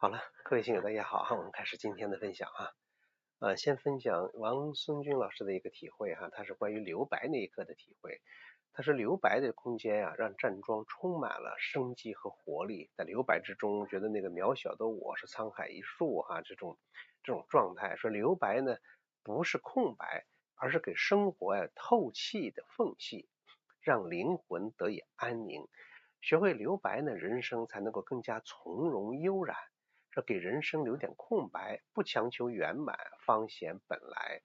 好了，各位亲友大家好，我们开始今天的分享啊。先分享王孙军老师的一个体会哈，他是关于留白那一刻的体会。他说留白的空间啊，让站桩充满了生机和活力，在留白之中，觉得那个渺小的我是沧海一粟哈，这种状态。说留白呢，不是空白，而是给生活透气的缝隙，让灵魂得以安宁。学会留白呢，人生才能够更加从容悠然。说给人生留点空白，不强求圆满，方显本来。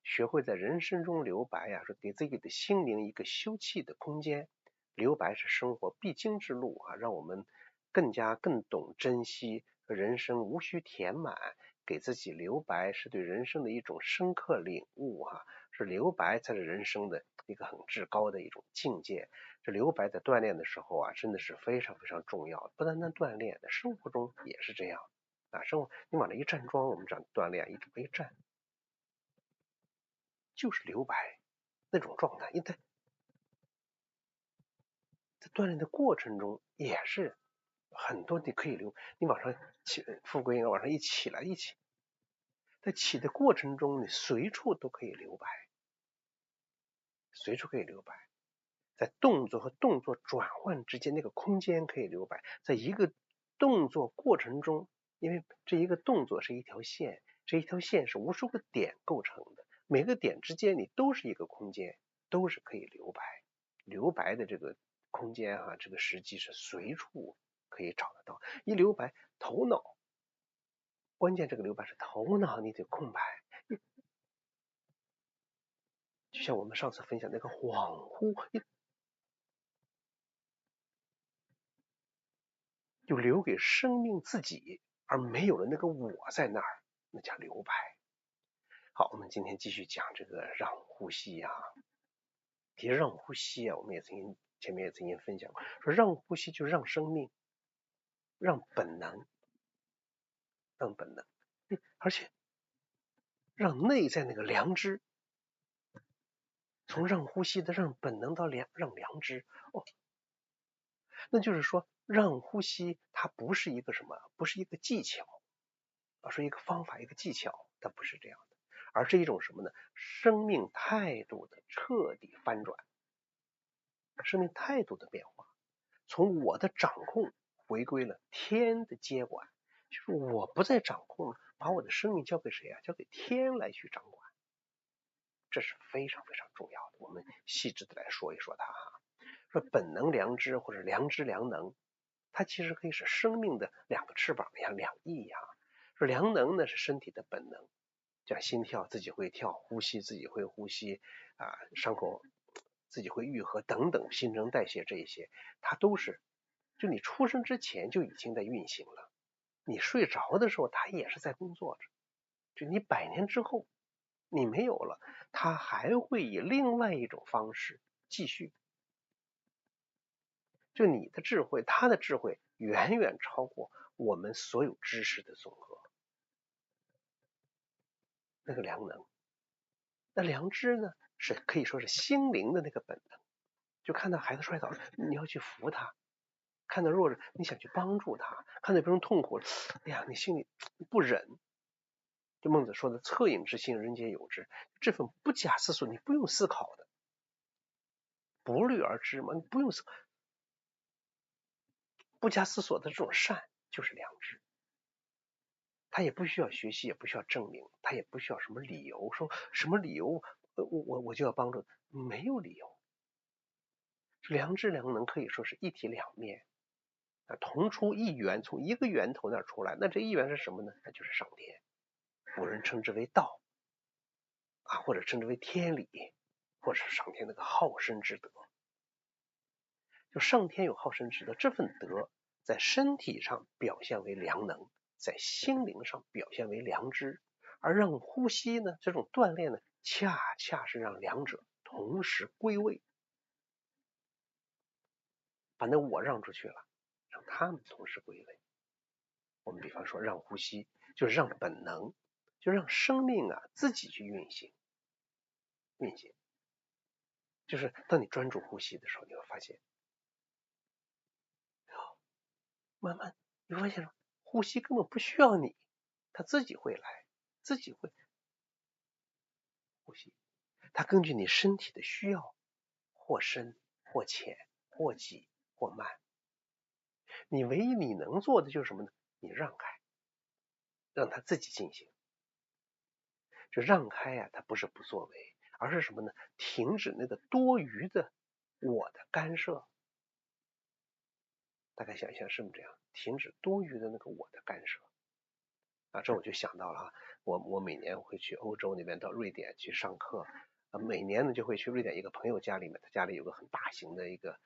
学会在人生中留白呀，说给自己的心灵一个休憩的空间。留白是生活必经之路啊，让我们更懂珍惜。人生无需填满，给自己留白是对人生的一种深刻领悟哈，是留白才是人生的一个很至高的一种境界。这留白在锻炼的时候啊，真的是非常非常重要，不单单锻炼，在生活中也是这样啊。生活你往那一站桩，我们讲锻炼，一站就是留白那种状态，因为在锻炼的过程中也是很多你可以留，你往上起，富贵往上一起来一起，在起的过程中，你随处都可以留白，随处可以留白。在动作和动作转换之间那个空间可以留白，在一个动作过程中，因为这一个动作是一条线，这一条线是无数个点构成的，每个点之间你都是一个空间，都是可以留白。留白的这个空间啊，这个时机是随处可以找得到。一留白，头脑关键这个留白是头脑你得空白，就像我们上次分享那个恍惚，就留给生命自己，而没有了那个我在那儿，那叫留白。好，我们今天继续讲这个让呼吸啊。其实让呼吸啊，我们前面也曾经分享过，说让呼吸就让生命，让本能，让本能，而且让内在那个良知，从让呼吸的让本能到让良知哦，那就是说让呼吸它不是一个什么，不是一个技巧，而是一个方法，一个技巧，它不是这样的，而是一种什么呢？生命态度的彻底翻转，生命态度的变化，从我的掌控回归了天的接管，就是我不再掌控了，把我的生命交给谁啊？交给天来去掌管，这是非常非常重要的。我们细致的来说一说它哈。说本能良知或者良知良能，它其实可以是生命的两个翅膀一样，两翼呀。说良能呢是身体的本能，像心跳自己会跳，呼吸自己会呼吸啊，伤口自己会愈合等等，新陈代谢这一些，它都是就你出生之前就已经在运行了，你睡着的时候它也是在工作着，就你100年之后你没有了，它还会以另外一种方式继续。就你的智慧，他的智慧远远超过我们所有知识的总和。那个良能，那良知呢，是可以说是心灵的那个本能。就看到孩子摔倒了，你要去扶他；看到弱者，你想去帮助他；看到别人痛苦了，哎呀，你心里不忍。就孟子说的“恻隐之心，人皆有之”，这份不假思索，你不用思考的，不虑而知嘛，你不用思考，不假思索的这种善就是良知。他也不需要学习，也不需要证明，他也不需要什么理由，说什么理由，我就要帮助，没有理由。良知良能可以说是一体两面啊，同出一源，从一个源头那儿出来，那这一源是什么呢？那就是上天，古人称之为道啊，或者称之为天理，或者是上天那个好生之德。就上天有好生之德，这份德在身体上表现为良能，在心灵上表现为良知，而让呼吸呢，这种锻炼呢，恰恰是让两者同时归位，把那我让出去了，让他们同时归位。我们比方说让呼吸，就是让本能，就让生命啊自己去运行，就是当你专注呼吸的时候，你会发现，慢慢你会发现呼吸根本不需要你，它自己会来，自己会呼吸。它根据你身体的需要，或深或浅或急或慢。你唯一你能做的就是什么呢？你让开，让它自己进行。就让开呀，它不是不作为，而是什么呢？停止那个多余的我的干涉。大概想一想是不是这样？停止多余的那个我的干涉啊，这我就想到了啊，我每年会去欧洲那边到瑞典去上课啊，每年呢就会去瑞典一个朋友家里面，他家里有个很大型的一个，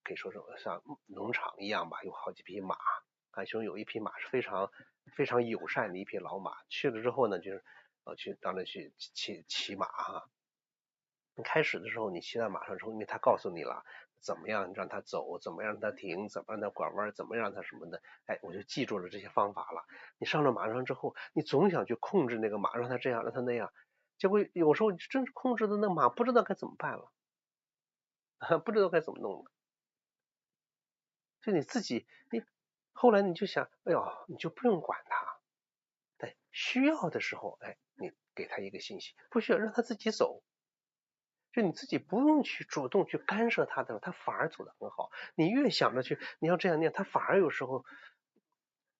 可以说是像农场一样吧，有好几匹马啊，其中有一匹马是非常友善的一匹老马。去了之后呢，就是去到那去骑马啊。开始的时候你骑在马上之后，因为他告诉你了怎么样让它走，怎么样让它停，怎么让它拐弯，怎么让它什么的，哎，我就记住了这些方法了。你上了马上之后，你总想去控制那个马，让它这样，让它那样，结果有时候真是控制的那马不知道该怎么办了，不知道该怎么弄了。就你自己，后来你就想，哎呦，你就不用管它，在需要的时候，哎，你给他一个信息，不需要让他自己走。就你自己不用去主动去干涉他的时候，他反而走得很好。你越想着去你要这样念，他反而有时候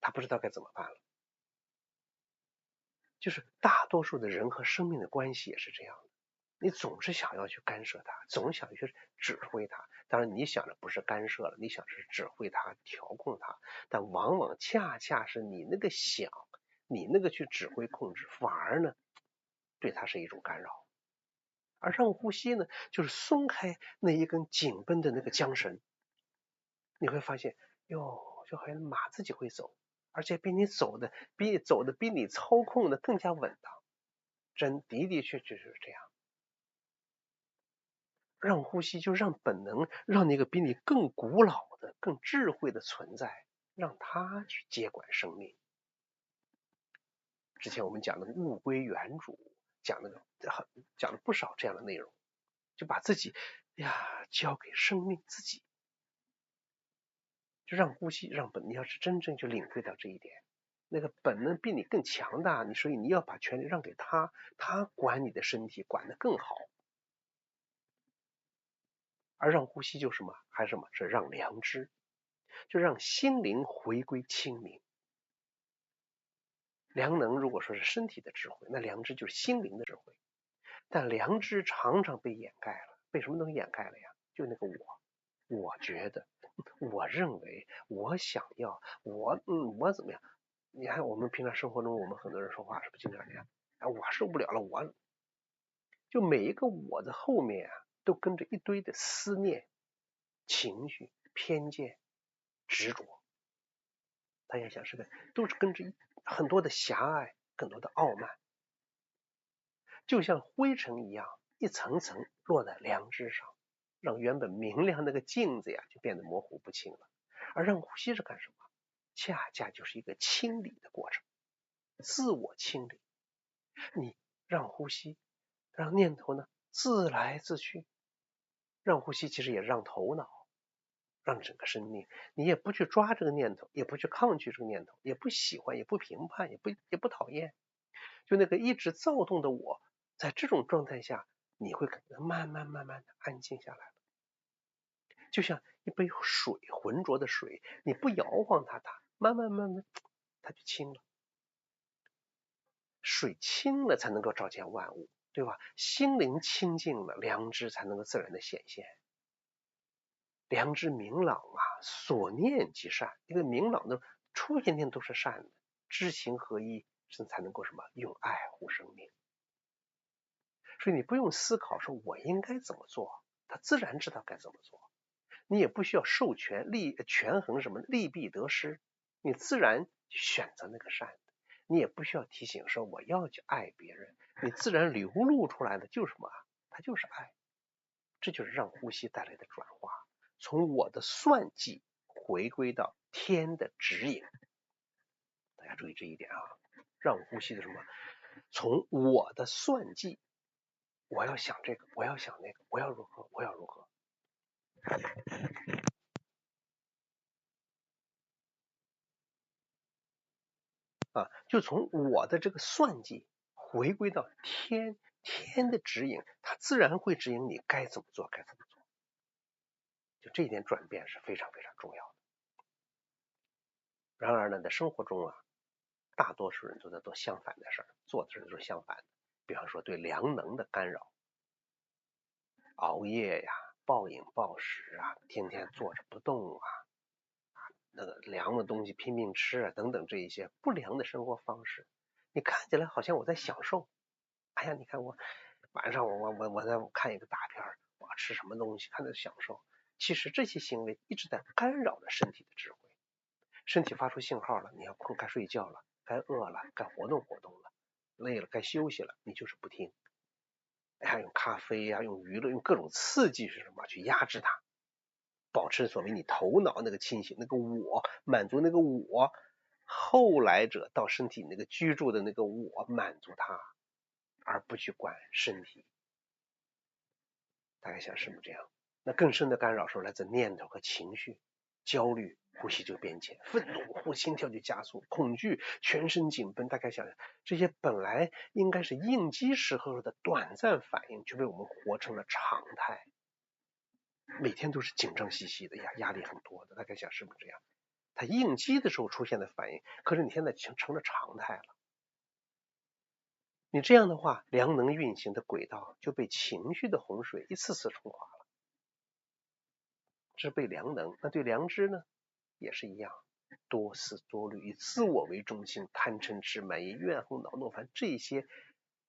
他不知道该怎么办了。就是大多数的人和生命的关系也是这样的，你总是想要去干涉他，总想去指挥他。当然你想的不是干涉了，你想是指挥他、调控他，但往往恰恰是你那个想，你那个去指挥控制，反而呢对他是一种干扰。而让呼吸呢，就是松开那一根紧绷的那个缰绳，你会发现，哟，就好像马自己会走，而且比你操控的更加稳当。的的确确是这样。让呼吸就让本能，让那个比你更古老的、更智慧的存在，让它去接管生命。之前我们讲的物归原主，讲了不少这样的内容，就把自己交给生命自己。就让呼吸，你要是真正去领会到这一点，那个本能比你更强大，所以你要把权利让给他，他管你的身体管得更好。而让呼吸就是什么？还是什么？是让良知，就让心灵回归清明。良能如果说是身体的智慧，那良知就是心灵的智慧。但良知常常被掩盖了，被什么东西掩盖了呀？就那个我觉得，我认为，我想要，我怎么样？你看我们平常生活中，我们很多人说话是不是经常这样？哎，我受不了了，就每一个我的后面都跟着一堆的思念、情绪、偏见、执着。大家想都是跟着很多的狭隘，很多的傲慢，就像灰尘一样，一层层落在良知上，让原本明亮那个镜子就变得模糊不清了。而让呼吸是干什么？恰恰就是一个清理的过程，自我清理。你让呼吸，让念头呢自来自去，让呼吸其实也让头脑，让整个生命，你也不去抓这个念头，也不去抗拒这个念头，也不喜欢，也不评判，也不讨厌。就那个一直躁动的我，在这种状态下，你会感觉慢慢的安静下来了。就像一杯水，浑浊的水，你不摇晃它，慢慢它就清了。水清了才能够照见万物，对吧？心灵清净了，良知才能够自然的显现。良知明朗所念即善。一个明朗的出现念都是善的，知行合一，才能够什么？用爱护生命。所以你不用思考说我应该怎么做，他自然知道该怎么做。你也不需要授权权衡什么利弊得失，你自然选择那个善的。你也不需要提醒说我要去爱别人，你自然流露出来的就是什么？它就是爱。这就是让呼吸带来的转化，从我的算计回归到天的指引。大家注意这一点让呼吸的什么？从我的算计，我要想这个，我要想那个，我要如何，我要如何。就从我的这个算计回归到天的指引，它自然会指引你该怎么做。就这一点转变是非常非常重要的。然而呢，在生活中大多数人都在做相反的事儿，做的事都是相反的。比方说对良能的干扰，熬夜呀、暴饮暴食天天坐着不动那个凉的东西拼命吃等等，这一些不良的生活方式，你看起来好像我在享受。哎呀，你看我晚上我在看一个大片，我吃什么东西，看着享受。其实这些行为一直在干扰着身体的智慧。身体发出信号了，你要困，该睡觉了，该饿了，该活动活动了，累了该休息了，你就是不听。用咖啡用娱乐，用各种刺激是什么去压制它，保持所谓你头脑那个清醒，那个我，满足那个我，后来者到身体那个居住的那个我满足它，而不去管身体。大概像是不是这样？那更深的干扰是来自念头和情绪，焦虑呼吸就变浅，愤怒心跳就加速，恐惧全身紧绷。大概想想，这些本来应该是应激时候的短暂反应，却被我们活成了常态。每天都是紧张兮兮的压力很多的。大概想是不是这样？它应激的时候出现的反应，可是你现在成了常态了。你这样的话，良能运行的轨道就被情绪的洪水一次次冲垮了。这是被良能。那对良知呢，也是一样，多思多虑，以自我为中心，贪嗔痴慢疑怨恨恼怒烦，这些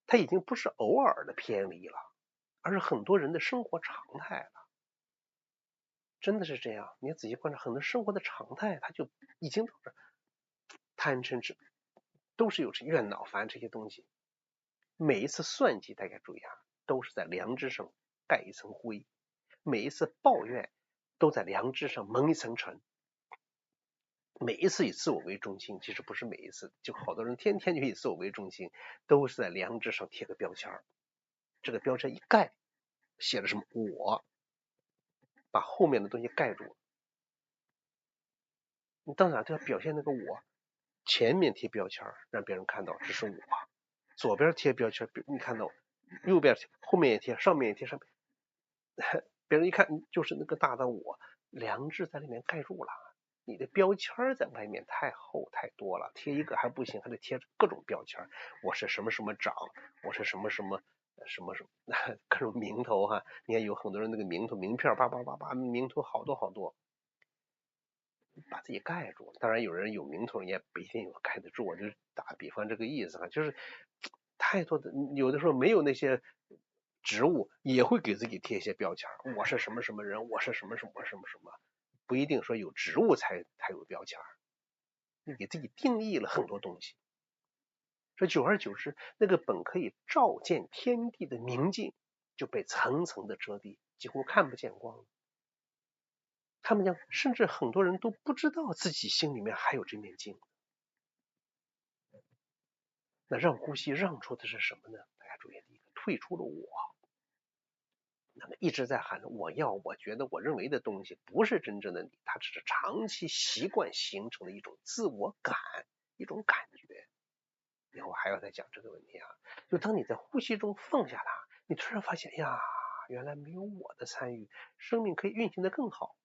它已经不是偶尔的偏离了，而是很多人的生活常态了。真的是这样，你仔细观察，很多生活的常态，它就已经都是贪嗔痴，都是有怨恼烦这些东西。每一次算计，大家注意都是在良知上盖一层灰；每一次抱怨，都在良知上蒙一层尘。每一次以自我为中心，其实不是每一次，就好多人天天就以自我为中心，都是在良知上贴个标签。这个标签一盖，写了什么我，把后面的东西盖住了。你当然就要表现那个我，前面贴标签让别人看到这是我，左边贴标签你看到，右边后面也贴，上面也贴，上面别人一看就是那个大的我，良知在里面盖住了。你的标签在外面太厚太多了，贴一个还不行，还得贴各种标签。我是什么什么长，我是什么什么什么什么各种名头你看有很多人那个名头名片叭叭叭叭，名头好多好多，把自己盖住。当然有人有名头，你也不一定有盖得住。我就打比方这个意思就是太多的，有的时候没有那些职务，也会给自己贴一些标签。我是什么什么人，我是什么什么什么什么。不一定说有职务才有标签，你给自己定义了很多东西。这久而久之，那个本可以照见天地的明镜就被层层的遮蔽，几乎看不见光。他们讲，甚至很多人都不知道自己心里面还有这面镜。那让呼吸让出的是什么呢？大家注意，第一个退出了我。那么一直在喊着我要，我觉得，我认为的东西不是真正的你，它只是长期习惯形成的一种自我感，一种感觉。以后还要再讲这个问题就当你在呼吸中放下它，你突然发现呀，原来没有我的参与，生命可以运行得更好。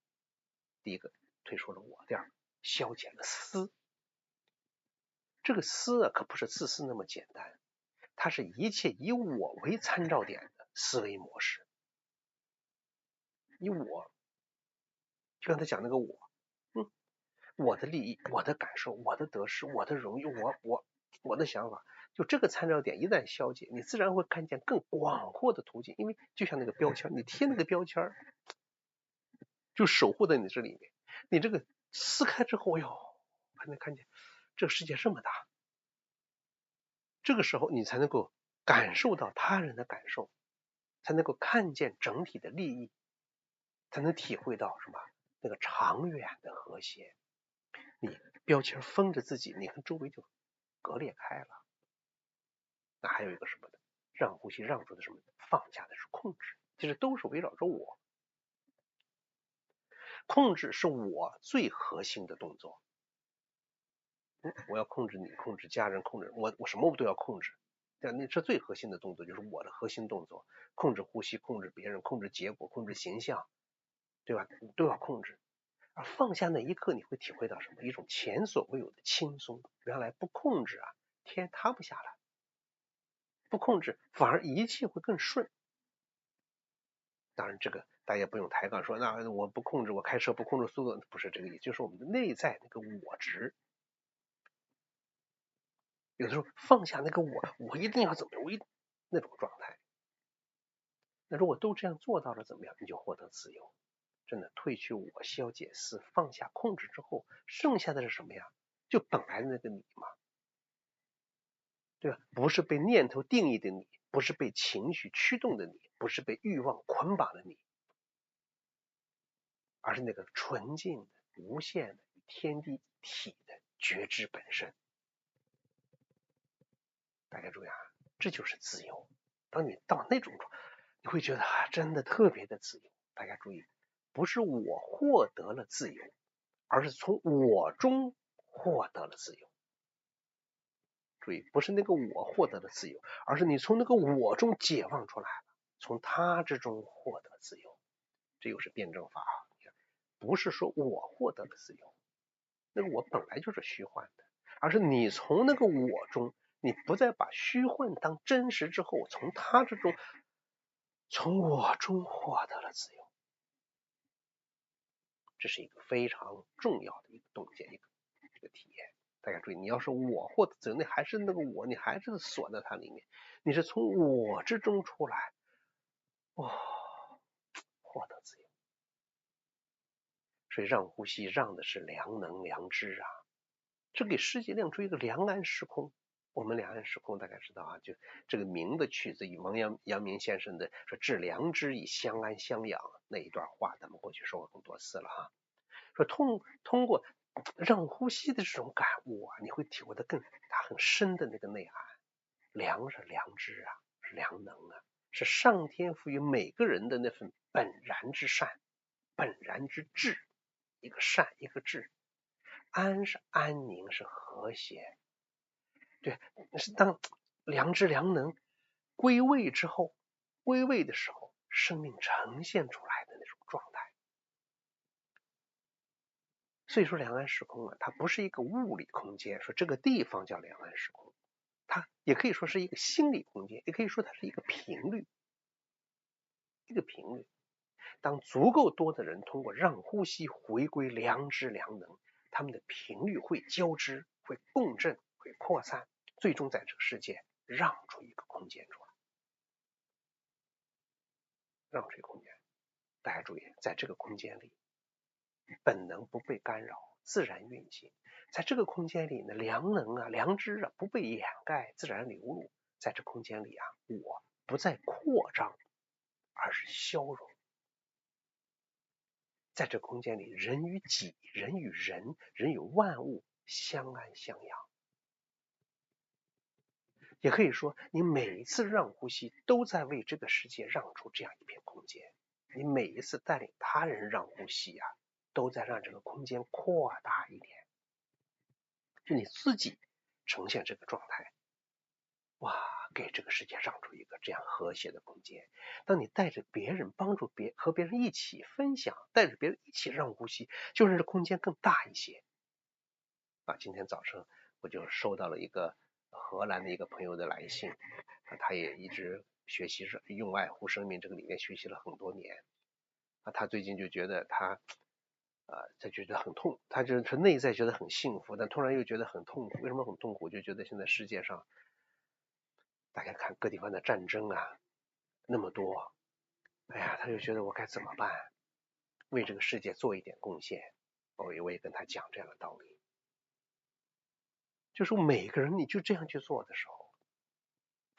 第一个退出了我，第二消减了思。这个思可不是自私那么简单，它是一切以我为参照点的思维模式。以我，就刚才讲那个我的利益，我的感受，我的得失，我的荣誉，我的想法，就这个参照点一旦消解，你自然会看见更广阔的途径。因为就像那个标签，你贴那个标签就守护在你这里面。你这个撕开之后，还能看见这个世界这么大。这个时候你才能够感受到他人的感受，才能够看见整体的利益，才能体会到什么那个长远的和谐。你标签封着自己，你和周围就割裂开了。那还有一个什么呢？让呼吸让出的什么？放下的是控制，其实都是围绕着我。控制是我最核心的动作。我要控制你，控制家人，控制我什么都要控制。那这最核心的动作就是我的核心动作，控制呼吸，控制别人，控制结果，控制形象，对吧？都要控制。而放下那一刻，你会体会到什么？一种前所未有的轻松。原来不控制啊，天塌不下来；不控制，反而一切会更顺。当然，这个大家不用抬杠说，那我不控制，我开车不控制速度，不是这个意思，就是我们的内在那个我执。有的时候放下那个我一定要怎么样，那种状态。那如果都这样做到了，怎么样？你就获得自由。真的，褪去我，消解私，放下控制之后，剩下的是什么呀？就本来的那个你嘛，对吧？不是被念头定义的你，不是被情绪驱动的你，不是被欲望捆绑的你，而是那个纯净的、无限的、与天地一体的觉知本身。大家注意啊，这就是自由。当你到那种状态，你会觉得真的特别的自由。大家注意，不是我获得了自由，而是从我中获得了自由。注意，不是那个我获得了自由，而是你从那个我中解放出来了，从他之中获得自由。这又是辩证法啊！不是说我获得了自由，那个我本来就是虚幻的，而是你从那个我中，你不再把虚幻当真实之后，从他之中，从我中获得了自由。这是一个非常重要的一个洞见，一个体验。大家注意，你要是我获得自由，那还是那个我，你还是锁在它里面，你是从我之中出来，哇，获得自由。所以让呼吸让的是良能良知啊，这给世界亮出一个两岸时空。我们两岸时空大概知道啊，就这个名的取自于阳明先生的说致良知以相安相养那一段话，咱们过去说过很多次了哈。说通过让呼吸的这种感悟啊，你会体会到它很深的那个内涵。良是良知啊，是良能啊，是上天赋予每个人的那份本然之善，本然之智，一个善一个智。安是安宁，是和谐。对，是当良知良能归位之后，归位的时候，生命呈现出来的那种状态。所以说两岸时空啊，它不是一个物理空间，说这个地方叫两岸时空，它也可以说是一个心理空间，也可以说它是一个频率，一个频率。当足够多的人通过让呼吸回归良知良能，他们的频率会交织，会共振，会扩散，最终在这个世界让出一个空间出来，让出一个空间。大家注意，在这个空间里，本能不被干扰，自然运行。在这个空间里呢，良能啊、良知啊不被掩盖，自然流露。在这空间里啊，我不再扩张，而是消融。在这空间里，人与己、人与人、人与万物相安相养。也可以说，你每一次让呼吸，都在为这个世界让出这样一片空间。你每一次带领他人让呼吸啊，都在让这个空间扩大一点。就你自己呈现这个状态，哇，给这个世界让出一个这样和谐的空间。当你带着别人帮助和别人一起分享，带着别人一起让呼吸，就让这空间更大一些。今天早上我就收到了一个荷兰的一个朋友的来信，他也一直学习用爱护生命这个理念，学习了很多年。他最近就觉得他觉得很痛，他就是内在觉得很幸福，但突然又觉得很痛苦。为什么很痛苦？就觉得现在世界上，大家看各地方的战争啊那么多，哎呀，他就觉得我该怎么办？为这个世界做一点贡献。我也跟他讲这样的道理。就是每个人你就这样去做的时候，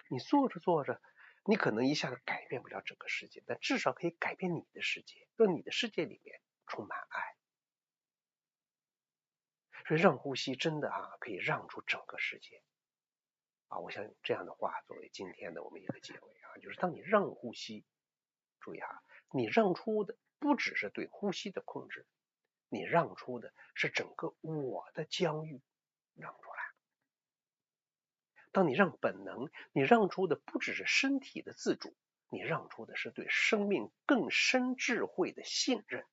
你做着做着，你可能一下子改变不了整个世界，但至少可以改变你的世界，让你的世界里面充满爱。所以让呼吸真的可以让出整个世界。我想用这样的话作为今天的我们一个结尾就是当你让呼吸，注意你让出的不只是对呼吸的控制，你让出的是整个我的疆域，让出来。当你让本能，你让出的不只是身体的自主，你让出的是对生命更深智慧的信任，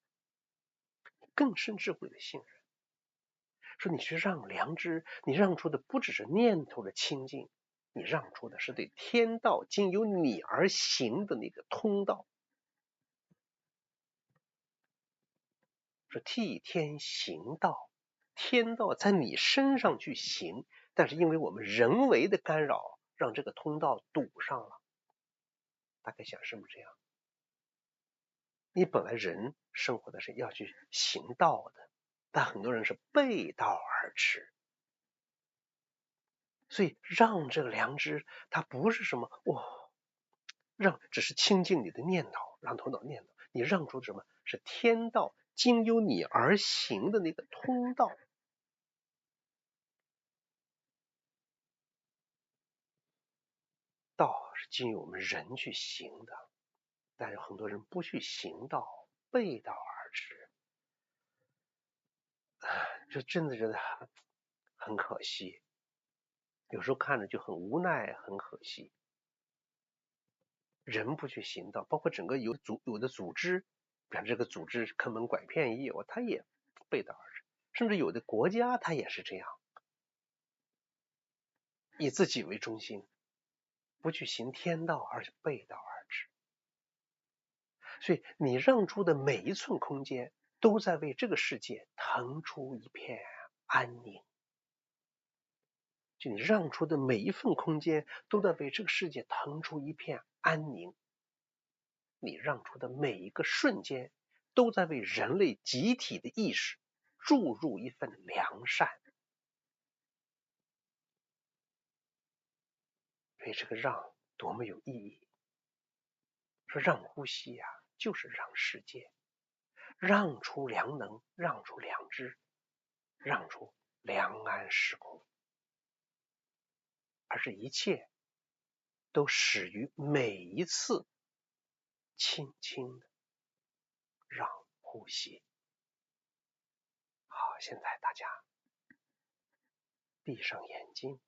更深智慧的信任。说你去让良知，你让出的不只是念头的清净，你让出的是对天道经由你而行的那个通道。说替天行道，天道在你身上去行，但是因为我们人为的干扰，让这个通道堵上了。大概想是不是这样？你本来人生活的是要去行道的，但很多人是背道而驰。所以让这个良知，它不是什么让只是清净你的念头，让头脑念头，你让出什么？是天道经由你而行的那个通道。道是经由我们人去行的，但是很多人不去行道，背道而驰，就真的觉得很可惜。有时候看着就很无奈，很可惜。人不去行道，包括整个有的组织，比方这个组织坑蒙拐骗业务，它也背道而驰，甚至有的国家它也是这样，以自己为中心，不去行天道，而是背道而驰。所以你让出的每一寸空间，都在为这个世界腾出一片安宁。就你让出的每一份空间，都在为这个世界腾出一片安宁。你让出的每一个瞬间，都在为人类集体的意识注入一份良善。所以这个让多么有意义！说让呼吸啊，就是让世界，让出良能，让出良知，让出良安时空，而这一切都始于每一次轻轻的让呼吸。好，现在大家闭上眼睛，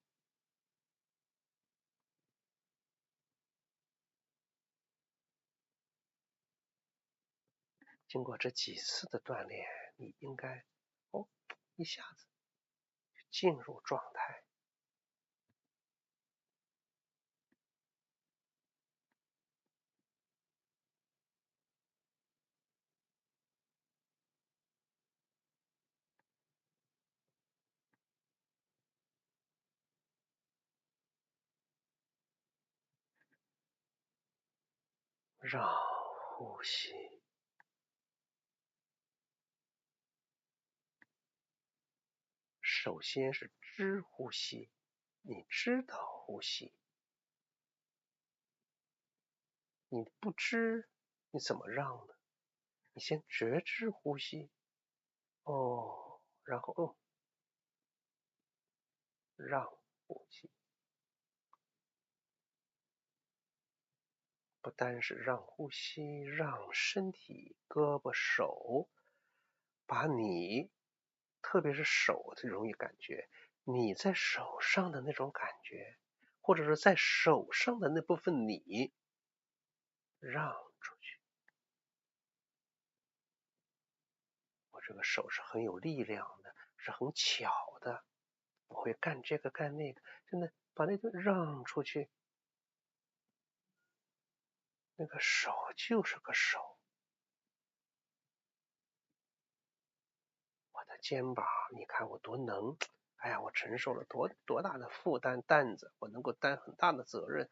经过这几次的锻炼，你应该一下子进入状态。让呼吸，首先是知呼吸，你知道呼吸，你不知你怎么让呢？你先觉知呼吸，然后让呼吸，不单是让呼吸，让身体、胳膊、手，把你，特别是手最容易感觉，你在手上的那种感觉，或者是在手上的那部分你，让出去。我这个手是很有力量的，是很巧的，我会干这个干那个，真的把那个让出去。那个手就是个手，我的肩膀，你看我多能，哎呀，我承受了多大的负担子，我能够担很大的责任，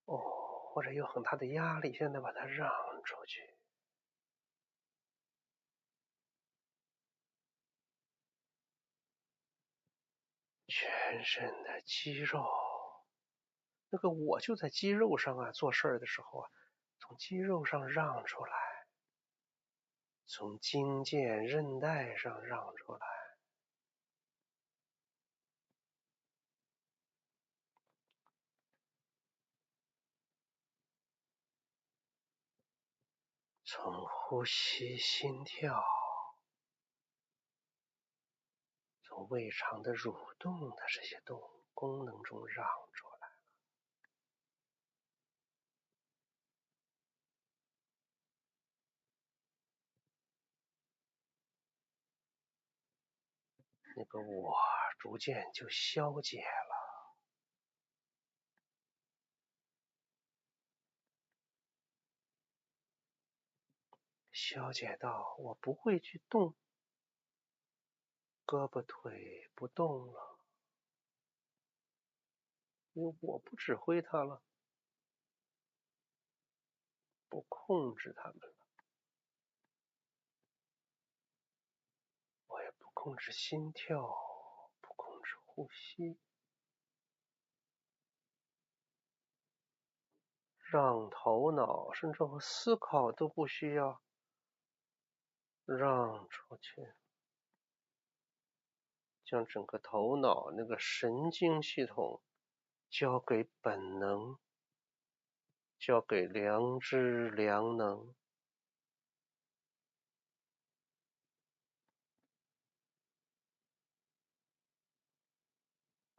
或者有很大的压力，现在把它让出去。全身的肌肉，那个我就在肌肉上啊，做事的时候啊，从肌肉上让出来，从筋腱韧带上让出来，从呼吸心跳，从从胃肠的蠕动的这些功能中让出来。那个我逐渐就消解了，消解到我不会去动，胳膊腿不动了，因为我不指挥它了，不控制它们了，我也不控制心跳，不控制呼吸，让头脑甚至我思考都不需要，让出去，将整个头脑那个神经系统交给本能，交给良知良能。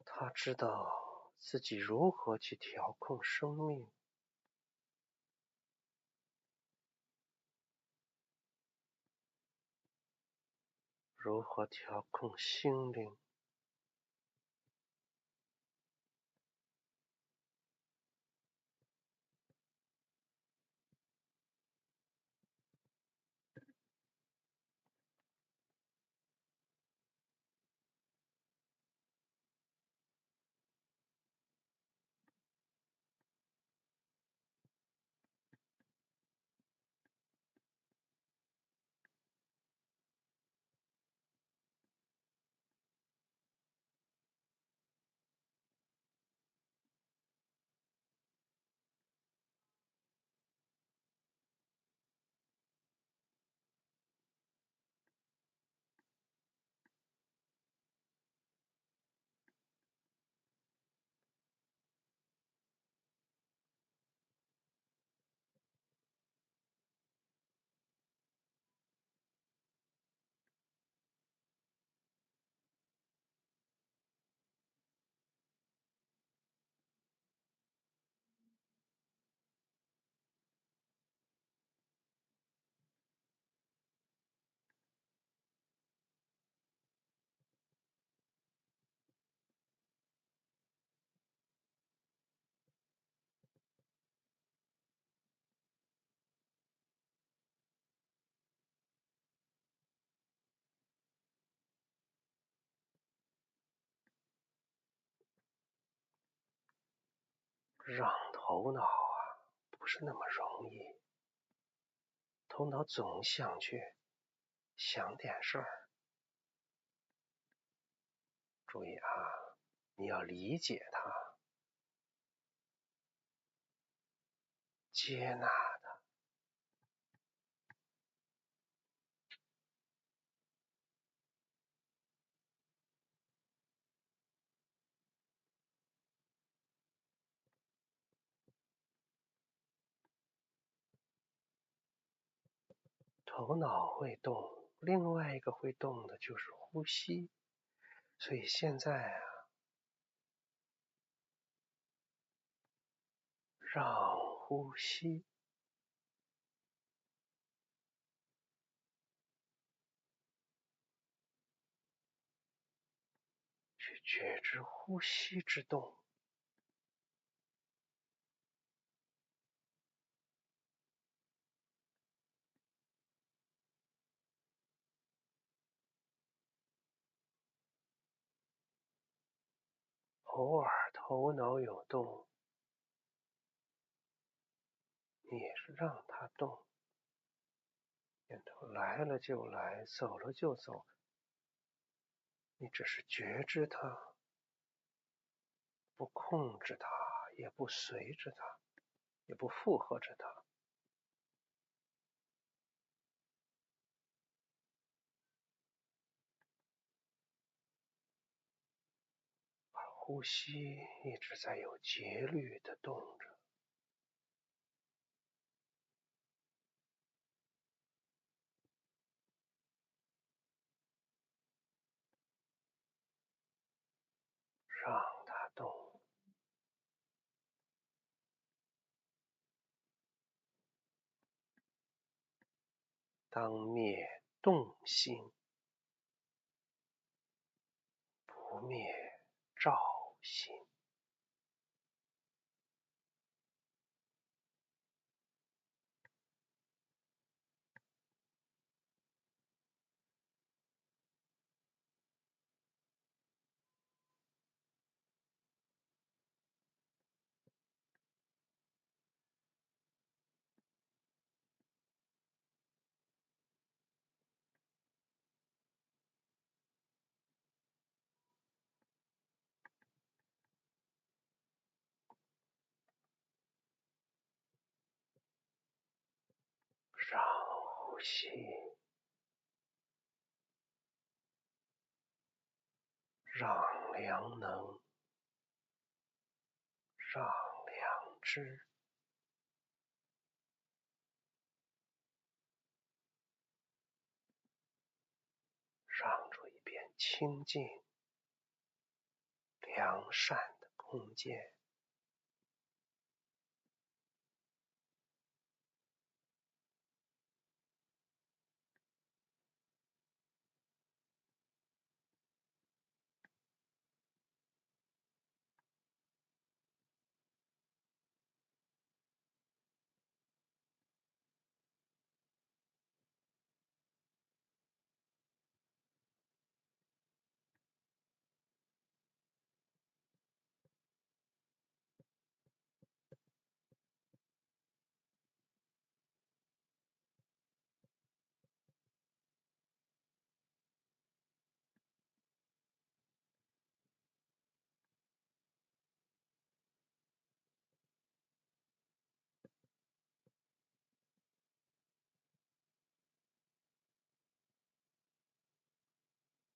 他知道自己如何去调控生命，如何调控心灵。让头脑不是那么容易，头脑总想去想点事儿。注意啊，你要理解它，接纳。头脑会动，另外一个会动的就是呼吸。所以现在让呼吸去觉知呼吸之动，偶尔头脑有动，你也是让它动，念头来了就来，走了就走，你只是觉知它，不控制它，也不随着它，也不附和着它。而呼吸一直在有节律的动着。让它动。当灭动心，不灭照心。让呼吸，让良能，让良知，让出一片清净、良善的空间。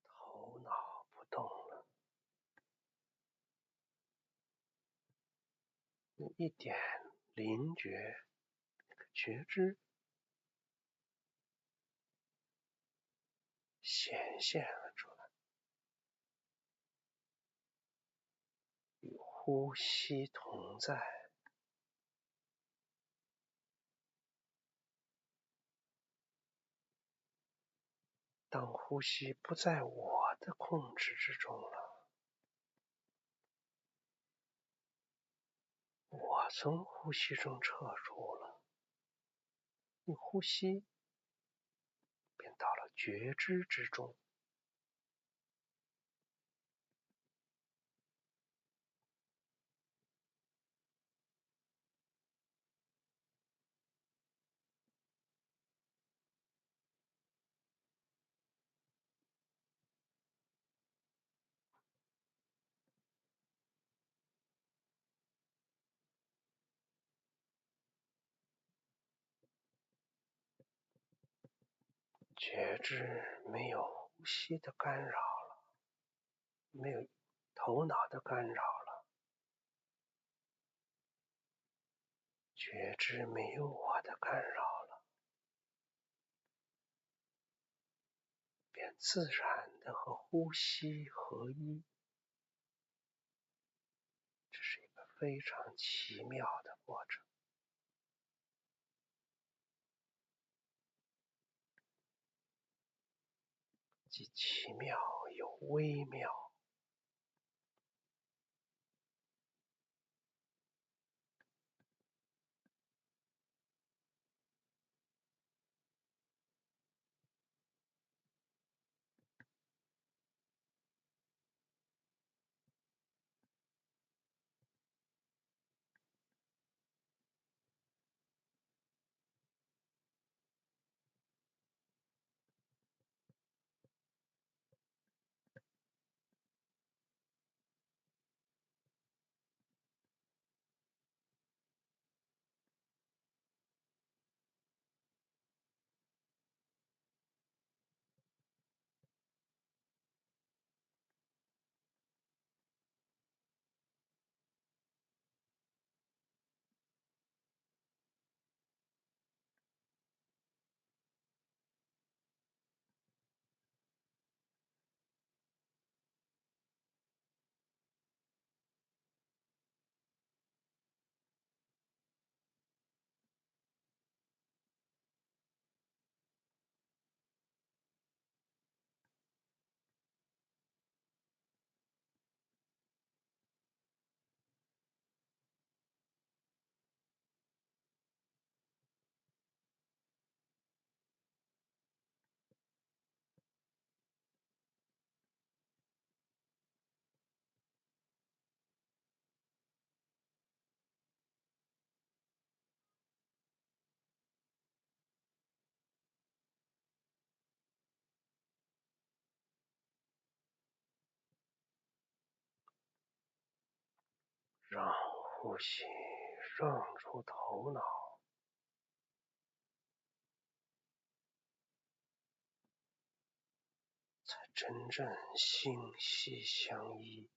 头脑不动了，有一点灵觉，觉知显现了出来，与呼吸同在。当呼吸不在我的控制之中了，我从呼吸中撤出了，你呼吸便到了觉知之中。觉知没有呼吸的干扰了，没有头脑的干扰了，觉知没有我的干扰了，便自然的和呼吸合一。这是一个非常奇妙的过程，既奇妙又微妙。让呼吸让出头脑，才真正心息相依。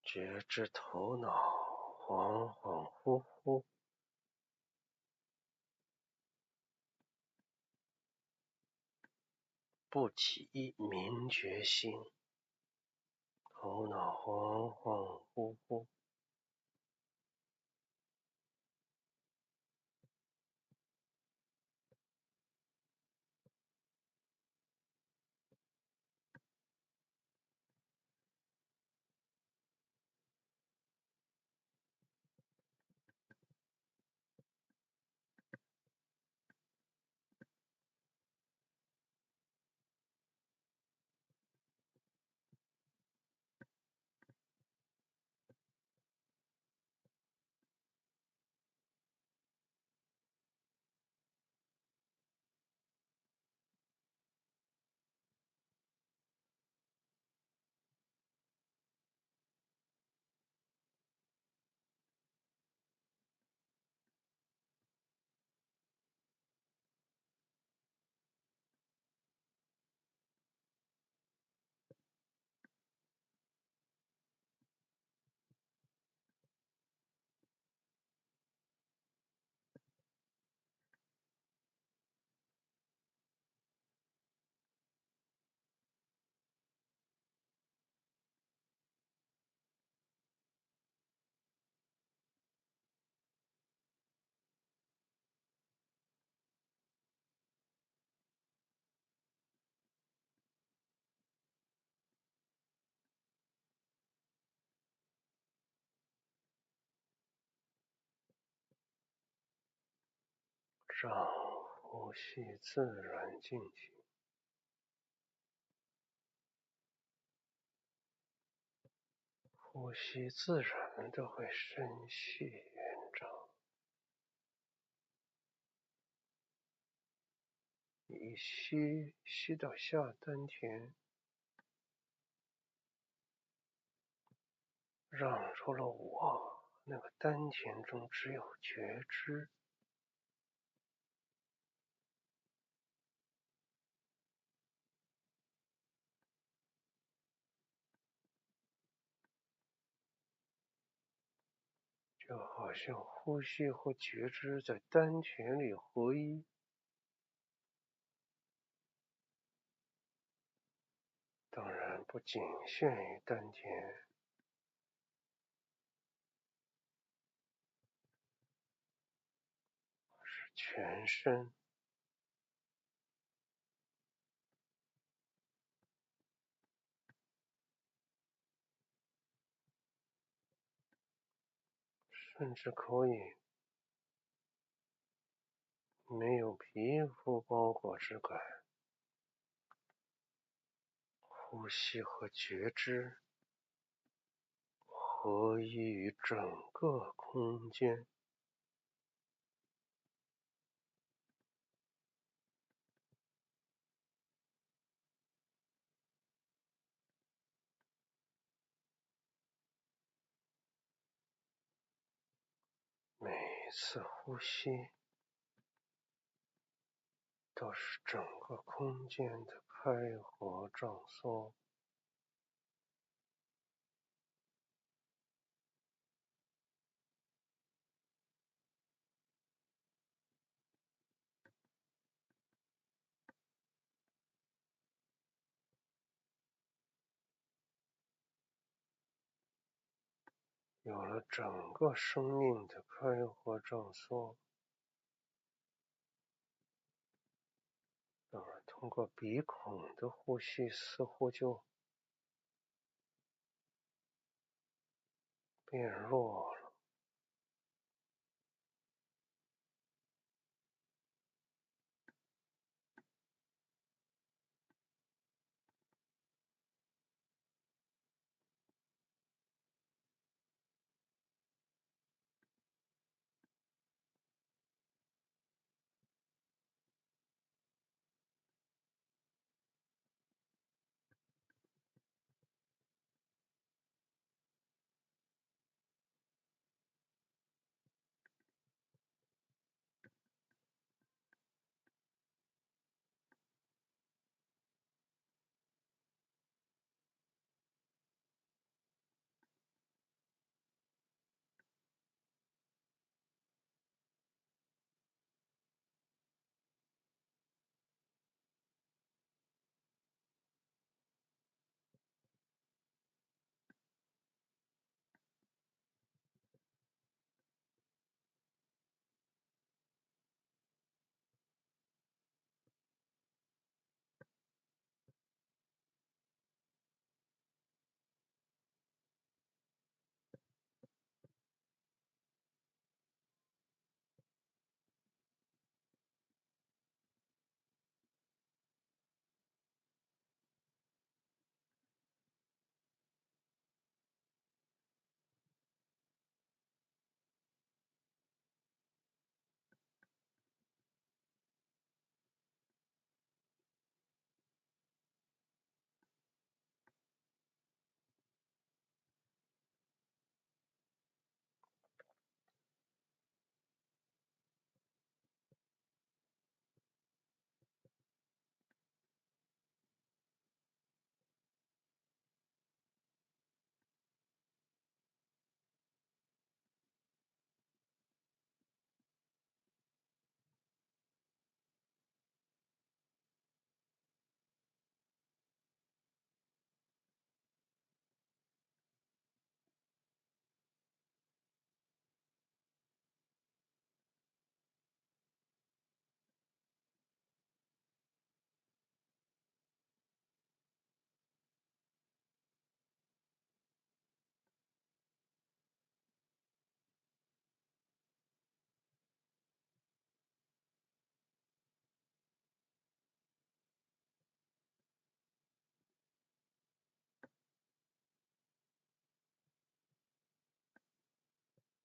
觉知头脑恍恍惚惚，不起一明觉心。头脑恍恍惚惚，让呼吸自然进行。呼吸自然的会深细延长，一吸到下丹田，让出了我，那个丹田中只有觉知。好像呼吸和觉知在丹田里合一。当然不仅限于丹田，是全身。甚至可以没有皮肤包裹之感，呼吸和觉知合一于整个空间。每一次呼吸都是整个空间的开合胀缩。有了整个生命的开合胀缩，当然通过鼻孔的呼吸似乎就变弱了。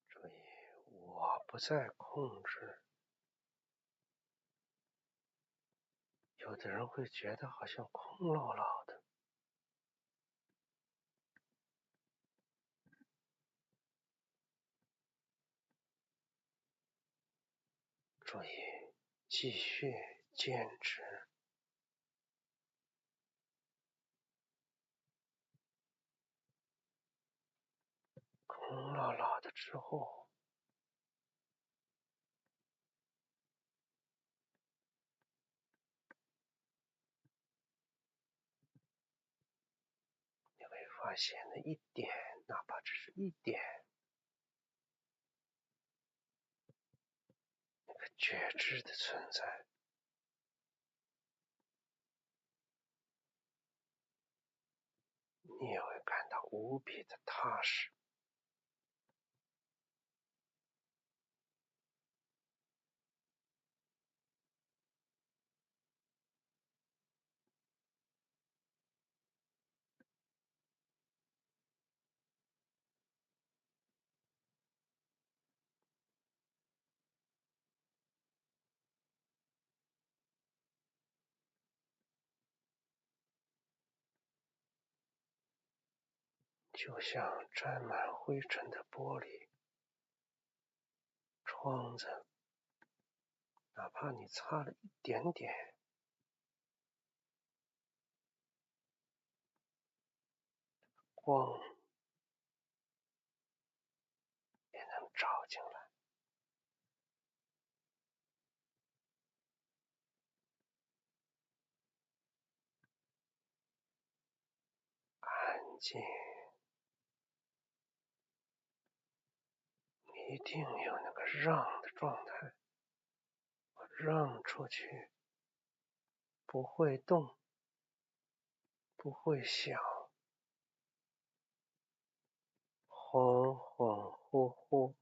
注意，我不再控制。有的人会觉得好像空落落的。注意，继续坚持。空落落的之后，发现了一点，哪怕只是一点，那个觉知的存在，你也会感到无比的踏实。就像沾满灰尘的玻璃窗子，哪怕你擦了一点点，光也能照进来。安静，你一定有那个让的状态，让出去，不会动，不会想，恍恍惚惚，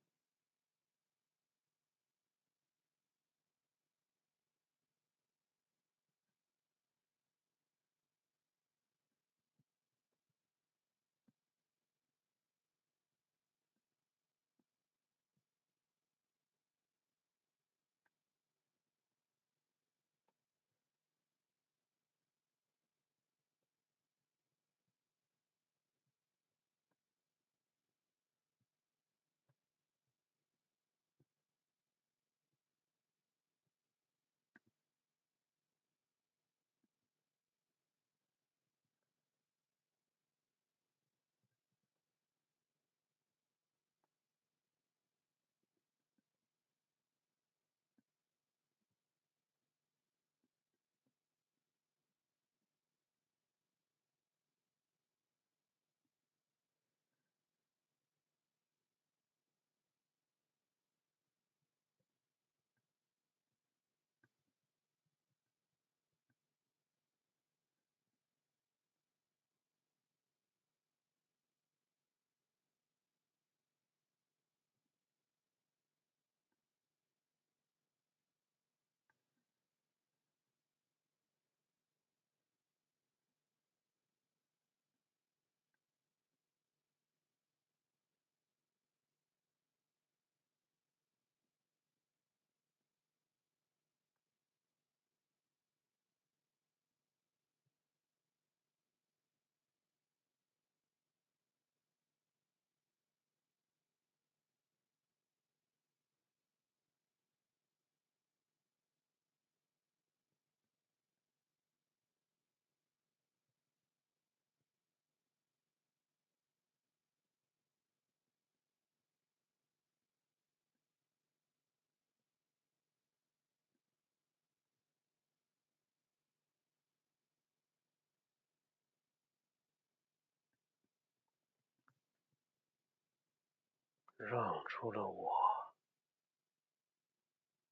让出了我，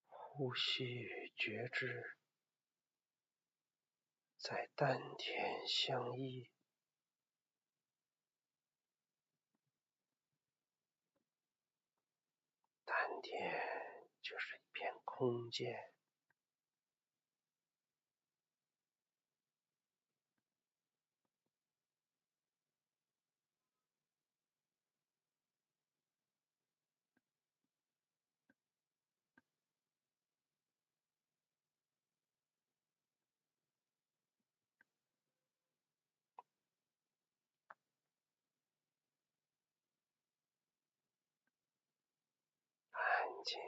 呼吸与觉知在丹田相依，丹田就是一片空间，安静，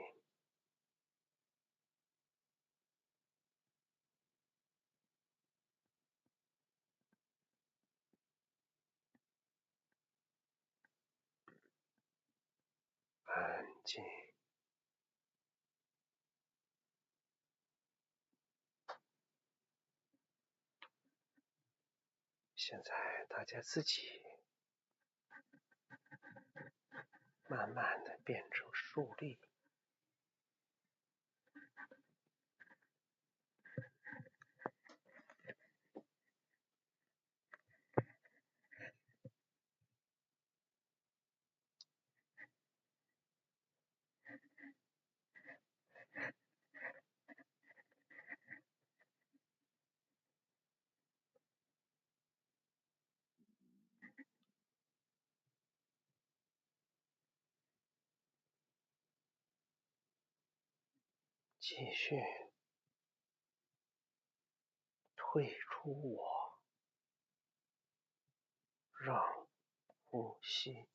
安静。现在大家自己慢慢的变成竖立。继续退出我，让呼吸，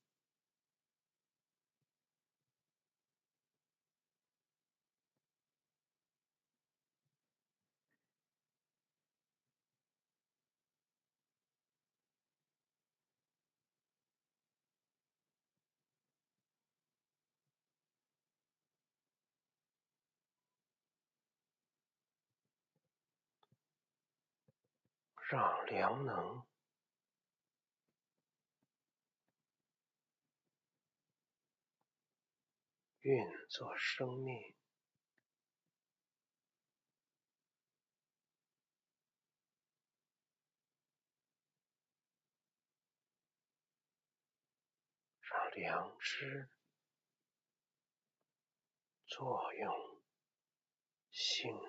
让良能运作生命，让良知作用心灵。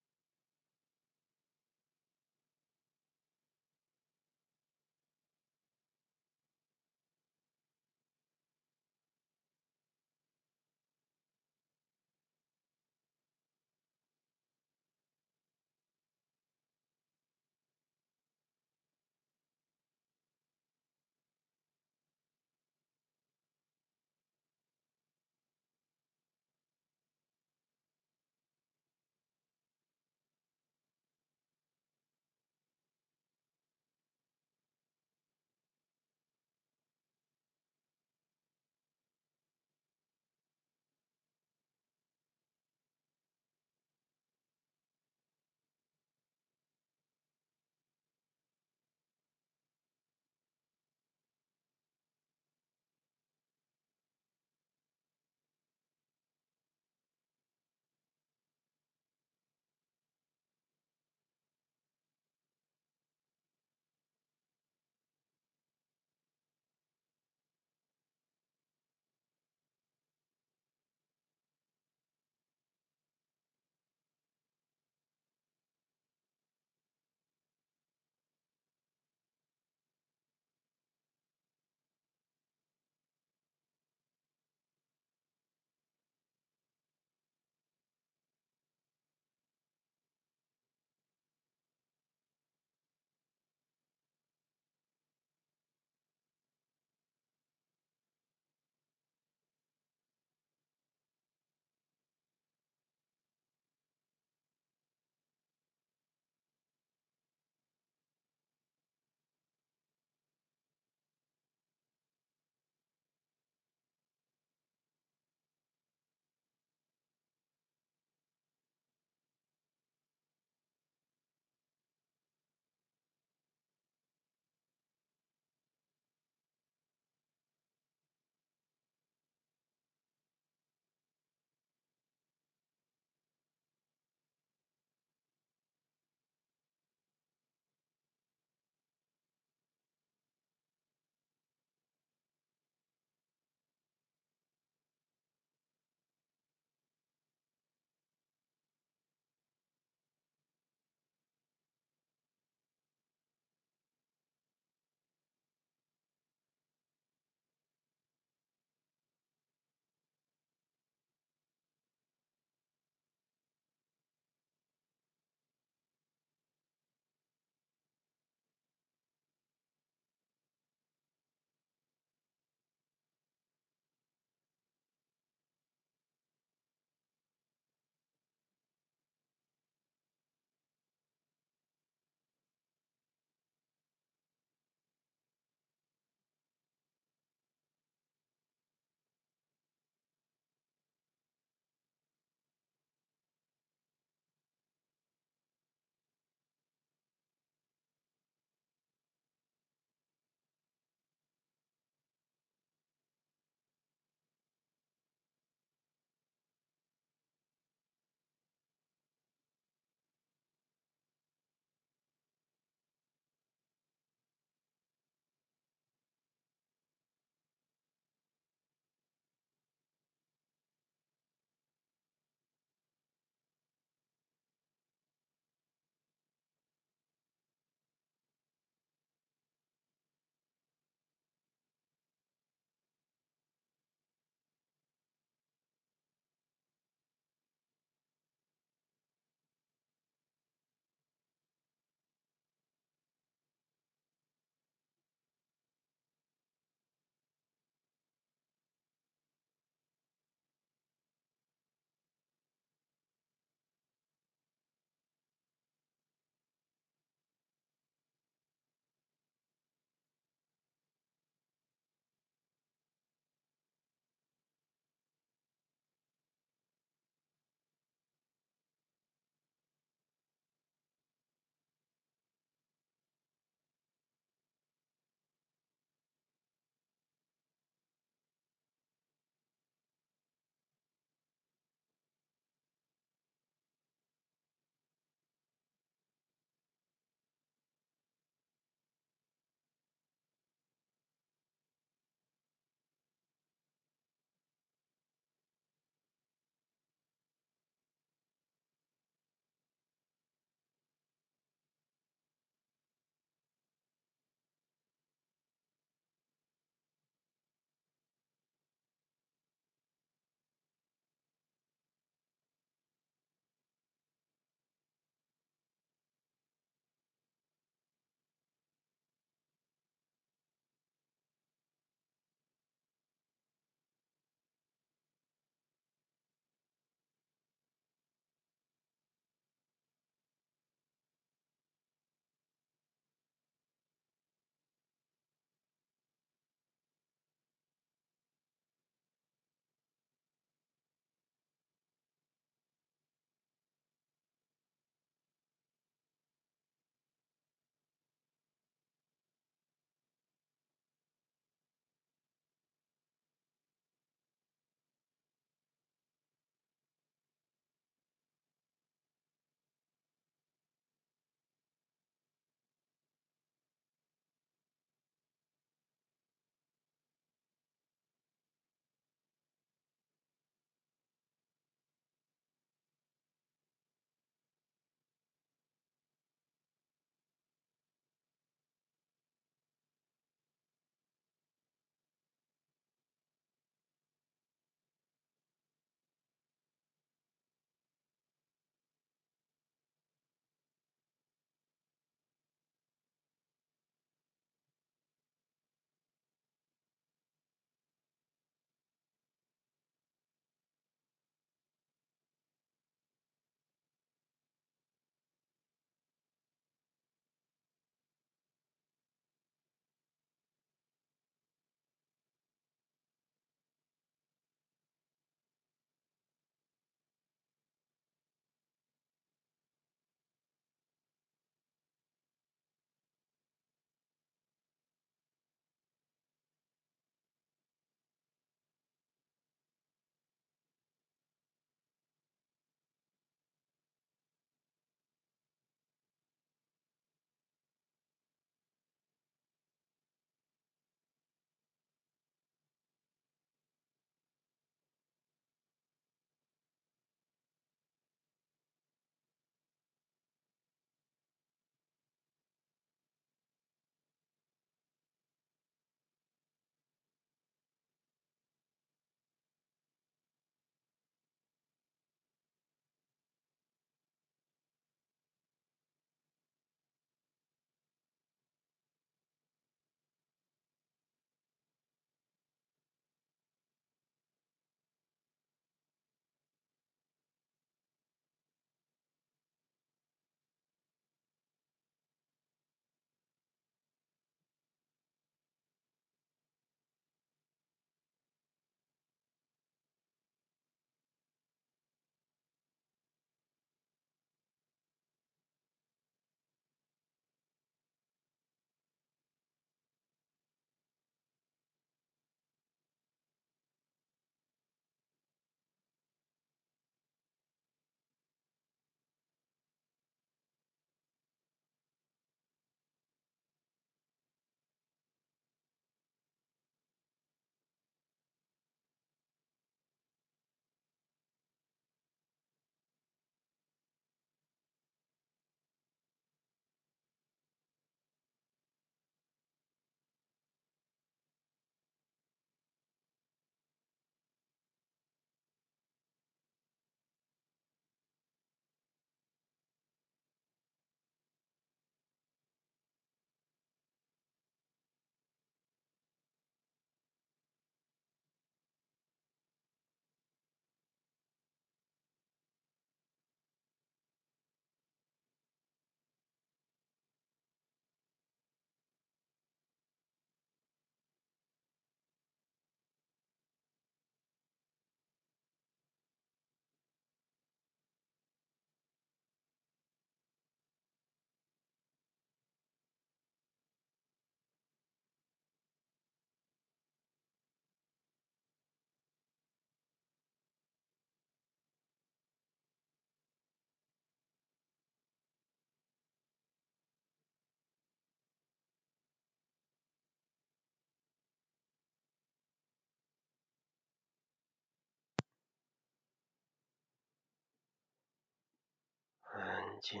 静，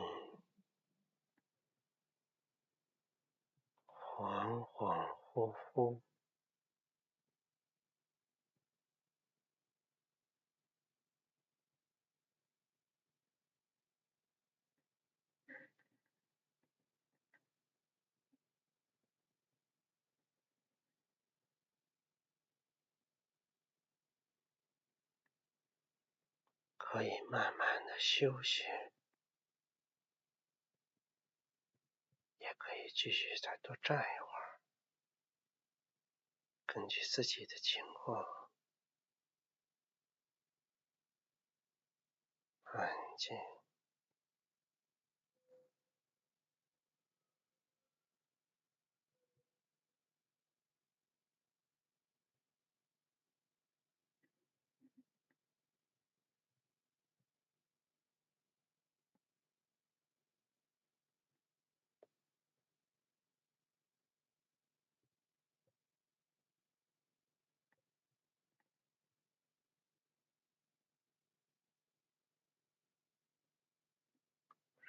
恍恍惚惚，可以慢慢的休息，也可以继续再多站一会儿，根据自己的情况，安静。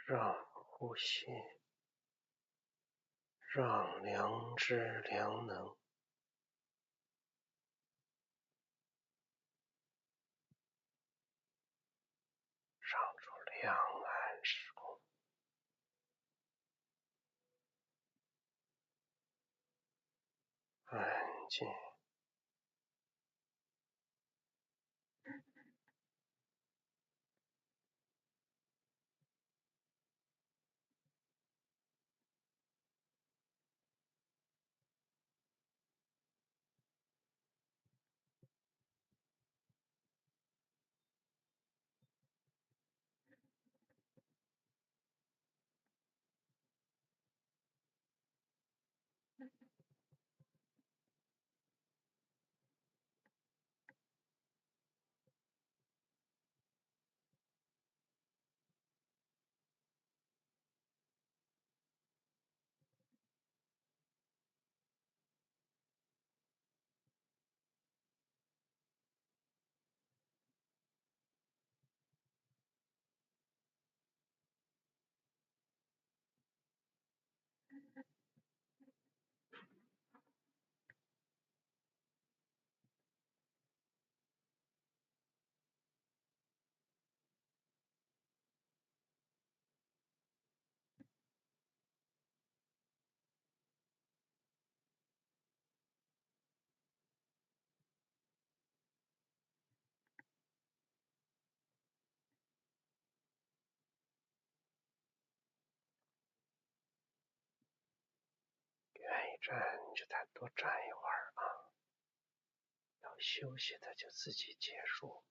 让呼吸，让良知良能，让出两岸时空，安静。愿意站你就再多站一会儿啊，要休息的就自己结束。